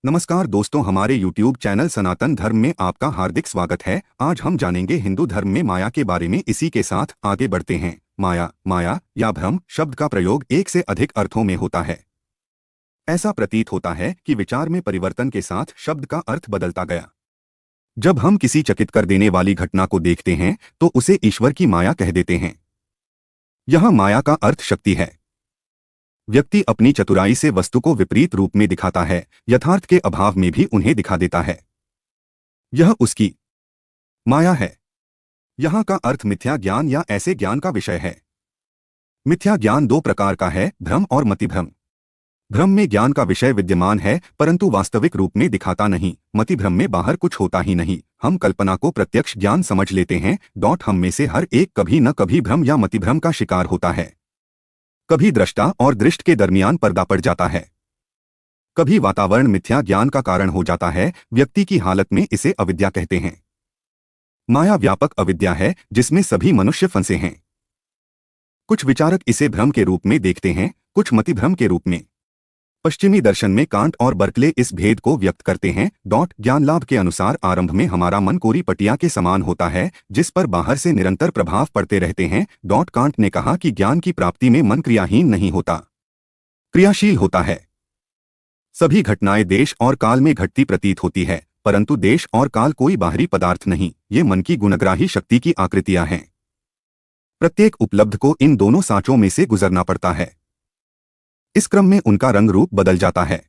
नमस्कार दोस्तों, हमारे YouTube चैनल सनातन धर्म में आपका हार्दिक स्वागत है। आज हम जानेंगे हिंदू धर्म में माया के बारे में। इसी के साथ आगे बढ़ते हैं। माया या भ्रम शब्द का प्रयोग एक से अधिक अर्थों में होता है। ऐसा प्रतीत होता है कि विचार में परिवर्तन के साथ शब्द का अर्थ बदलता गया। जब हम किसी चकित कर देने वाली घटना को देखते हैं तो उसे ईश्वर की माया कह देते हैं। यह माया का अर्थ शक्ति है। व्यक्ति अपनी चतुराई से वस्तु को विपरीत रूप में दिखाता है, यथार्थ के अभाव में भी उन्हें दिखा देता है। यह उसकी माया है। यहाँ का अर्थ मिथ्या ज्ञान या ऐसे ज्ञान का विषय है। मिथ्या ज्ञान दो प्रकार का है, भ्रम और मतिभ्रम। भ्रम में ज्ञान का विषय विद्यमान है परंतु वास्तविक रूप में दिखाता नहीं। मतिभ्रम में बाहर कुछ होता ही नहीं, हम कल्पना को प्रत्यक्ष ज्ञान समझ लेते हैं। हम में से हर एक कभी न कभी भ्रम या मतिभ्रम का शिकार होता है। कभी दृष्टा और दृष्ट के दरमियान पर्दा पड़ जाता है, कभी वातावरण मिथ्या ज्ञान का कारण हो जाता है। व्यक्ति की हालत में इसे अविद्या कहते हैं। माया व्यापक अविद्या है जिसमें सभी मनुष्य फंसे हैं। कुछ विचारक इसे भ्रम के रूप में देखते हैं, कुछ मतिभ्रम के रूप में। पश्चिमी दर्शन में कांट और बर्कले इस भेद को व्यक्त करते हैं। ज्ञान लाभ के अनुसार आरंभ में हमारा मन कोरी पटिया के समान होता है जिस पर बाहर से निरंतर प्रभाव पड़ते रहते हैं। कांट ने कहा कि ज्ञान की प्राप्ति में मन क्रियाहीन नहीं होता, क्रियाशील होता है। सभी घटनाएं देश और काल में घटती प्रतीत होती है परंतु देश और काल कोई बाहरी पदार्थ नहीं, ये मन की गुणग्राही शक्ति की आकृतियां हैं। प्रत्येक उपलब्ध को इन दोनों सांचों में से गुजरना पड़ता है। इस क्रम में उनका रंग रूप बदल जाता है।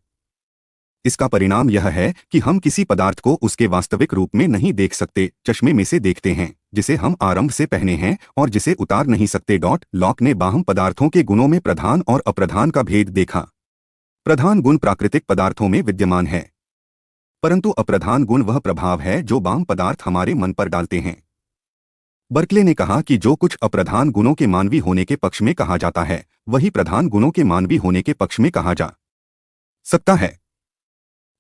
इसका परिणाम यह है कि हम किसी पदार्थ को उसके वास्तविक रूप में नहीं देख सकते, चश्मे में से देखते हैं जिसे हम आरंभ से पहने हैं और जिसे उतार नहीं सकते। लॉक ने बाह्य पदार्थों के गुणों में प्रधान और अप्रधान का भेद देखा। प्रधान गुण प्राकृतिक पदार्थों में विद्यमान है परंतु अप्रधान गुण वह प्रभाव है जो बाह्य पदार्थ हमारे मन पर डालते हैं। बर्कले ने कहा कि जो कुछ अप्रधान गुणों के मानवी होने के पक्ष में कहा जाता है वही प्रधान गुणों के मानवी होने के पक्ष में कहा जा सकता है।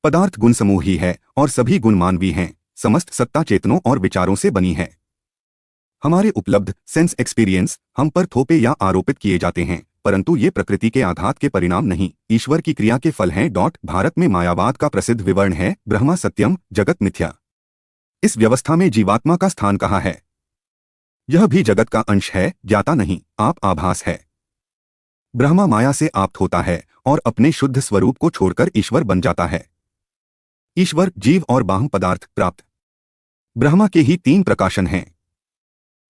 पदार्थ गुण समूह ही है और सभी गुण मानवी हैं। समस्त सत्ता चेतनों और विचारों से बनी है। हमारे उपलब्ध सेंस एक्सपीरियंस हम पर थोपे या आरोपित किए जाते हैं परंतु ये प्रकृति के आघात के परिणाम नहीं, ईश्वर की क्रिया के फल हैं। भारत में मायावाद का प्रसिद्ध विवरण है, ब्रह्मा सत्यम जगत मिथ्या। इस व्यवस्था में जीवात्मा का स्थान कहाँ है? यह भी जगत का अंश है, ज्ञाता नहीं, आप आभास है। ब्रह्मा माया से आप्त होता है और अपने शुद्ध स्वरूप को छोड़कर ईश्वर बन जाता है। ईश्वर, जीव और बाह्य पदार्थ प्राप्त। ब्रह्मा के ही तीन प्रकाशन हैं।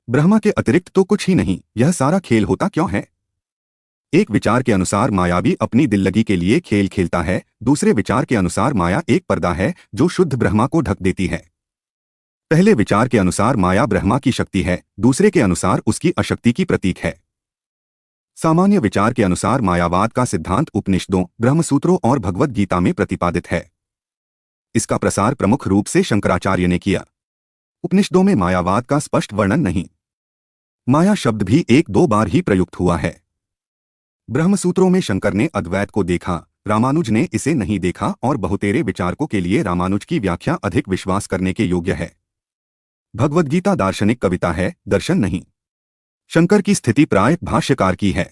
ब्रह्मा के अतिरिक्त तो कुछ ही नहीं। यह सारा खेल होता क्यों है? एक विचार के अनुसार माया भी अपनी दिल्लगी के लिए खेल खेलता है, दूसरे विचार के अनुसार माया एक पर्दा है जो शुद्ध ब्रह्मा को ढक देती है। पहले विचार के अनुसार माया ब्रह्मा की शक्ति है, दूसरे के अनुसार उसकी अशक्ति की प्रतीक है। सामान्य विचार के अनुसार मायावाद का सिद्धांत उपनिषदों, ब्रह्मसूत्रों और भगवद गीता में प्रतिपादित है। इसका प्रसार प्रमुख रूप से शंकराचार्य ने किया। उपनिषदों में मायावाद का स्पष्ट वर्णन नहीं। माया शब्द भी एक दो बार ही प्रयुक्त हुआ है। ब्रह्मसूत्रों में शंकर ने अद्वैत को देखा, रामानुज ने इसे नहीं देखा और बहुतेरे विचारकों के लिए रामानुज की व्याख्या अधिक विश्वास करने के योग्य है। भगवद्गीता दार्शनिक कविता है, दर्शन नहीं। शंकर की स्थिति प्राय भाष्यकार की है।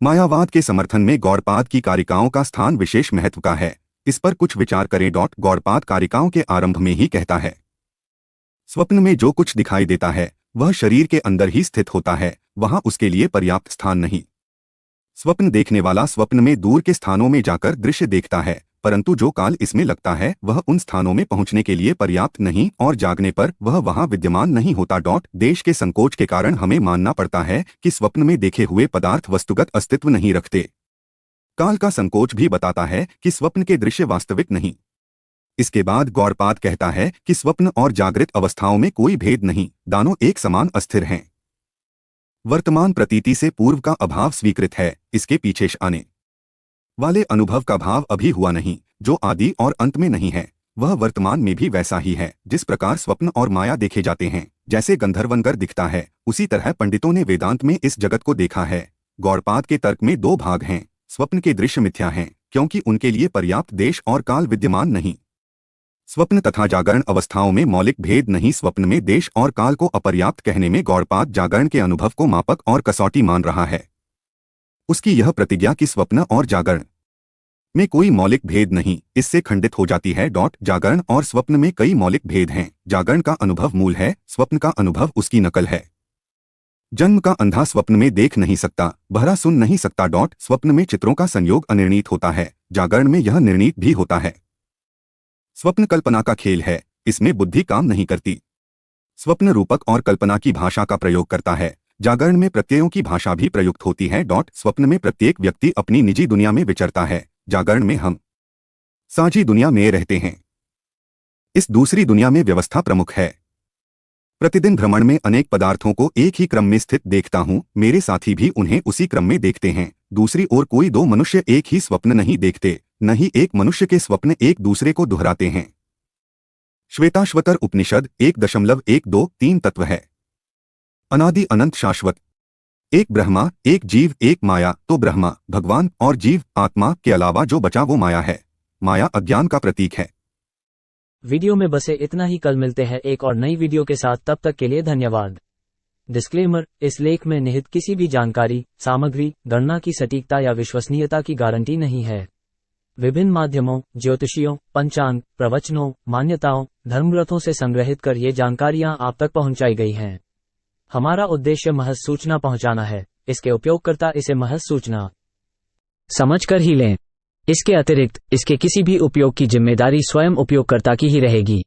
मायावाद के समर्थन में गौड़पाद की कारिकाओं का स्थान विशेष महत्व का है। इस पर कुछ विचार करें। गौड़पाद कारिकाओं के आरंभ में ही कहता है, स्वप्न में जो कुछ दिखाई देता है वह शरीर के अंदर ही स्थित होता है, वहां उसके लिए पर्याप्त स्थान नहीं। स्वप्न देखने वाला स्वप्न में दूर के स्थानों में जाकर दृश्य देखता है परंतु जो काल इसमें लगता है वह उन स्थानों में पहुंचने के लिए पर्याप्त नहीं और जागने पर वह वहां विद्यमान नहीं होता। देश के संकोच के कारण हमें मानना पड़ता है कि स्वप्न में देखे हुए पदार्थ वस्तुगत अस्तित्व नहीं रखते। काल का संकोच भी बताता है कि स्वप्न के दृश्य वास्तविक नहीं। इसके बाद गौड़पाद कहता है कि स्वप्न और जागृत अवस्थाओं में कोई भेद नहीं, दोनों एक समान अस्थिर हैं। वर्तमान प्रतीति से पूर्व का अभाव स्वीकृत है, इसके पीछे आने वाले अनुभव का भाव अभी हुआ नहीं। जो आदि और अंत में नहीं है वह वर्तमान में भी वैसा ही है। जिस प्रकार स्वप्न और माया देखे जाते हैं, जैसे गंधर्वनगर दिखता है, उसी तरह पंडितों ने वेदांत में इस जगत को देखा है। गौड़पाद के तर्क में दो भाग हैं। स्वप्न के दृश्य मिथ्या हैं क्योंकि उनके लिए पर्याप्त देश और काल विद्यमान नहीं। स्वप्न तथा जागरण अवस्थाओं में मौलिक भेद नहीं। स्वप्न में देश और काल को अपर्याप्त कहने में गौड़पाद जागरण के अनुभव को मापक और कसौटी मान रहा है। उसकी यह प्रतिज्ञा कि स्वप्न और जागरण में कोई मौलिक भेद नहीं, इससे खंडित हो जाती है। जागरण और स्वप्न में कई मौलिक भेद हैं। जागरण का अनुभव मूल है, स्वप्न का अनुभव उसकी नकल है। जन्म का अंधा स्वप्न में देख नहीं सकता, बहरा सुन नहीं सकता। स्वप्न में चित्रों का संयोग अनिर्णीत होता है, जागरण में यह निर्णीत भी होता है। स्वप्न कल्पना का खेल है, इसमें बुद्धि काम नहीं करती। स्वप्न रूपक और कल्पना की भाषा का प्रयोग करता है, जागरण में प्रत्ययों की भाषा भी प्रयुक्त होती है। स्वप्न में प्रत्येक व्यक्ति अपनी निजी दुनिया में विचरता है, जागरण में हम साझी दुनिया में रहते हैं। इस दूसरी दुनिया में व्यवस्था प्रमुख है। प्रतिदिन भ्रमण में अनेक पदार्थों को एक ही क्रम में स्थित देखता हूँ, मेरे साथी भी उन्हें उसी क्रम में देखते हैं। दूसरी ओर कोई दो मनुष्य एक ही स्वप्न नहीं देखते, न ही एक मनुष्य के स्वप्न एक दूसरे को दोहराते हैं। श्वेताश्वतर उपनिषद 1.123 तत्व है। अनादि अनंत शाश्वत, एक ब्रह्मा, एक जीव, एक माया। तो ब्रह्मा भगवान और जीव आत्मा के अलावा जो बचा वो माया है। माया अज्ञान का प्रतीक है। वीडियो में बसे इतना ही। कल मिलते हैं एक और नई वीडियो के साथ, तब तक के लिए धन्यवाद। डिस्क्लेमर, इस लेख में निहित किसी भी जानकारी, सामग्री, गणना की सटीकता या विश्वसनीयता की गारंटी नहीं है। विभिन्न माध्यमों, ज्योतिषियों, पंचांग, प्रवचनों, मान्यताओं, धर्मग्रंथों से संग्रहित कर ये जानकारियां आप तक पहुंचाई गई हैं। हमारा उद्देश्य महज सूचना पहुंचाना है, इसके उपयोगकर्ता इसे महज सूचना समझकर ही लें। इसके अतिरिक्त इसके किसी भी उपयोग की जिम्मेदारी स्वयं उपयोगकर्ता की ही रहेगी।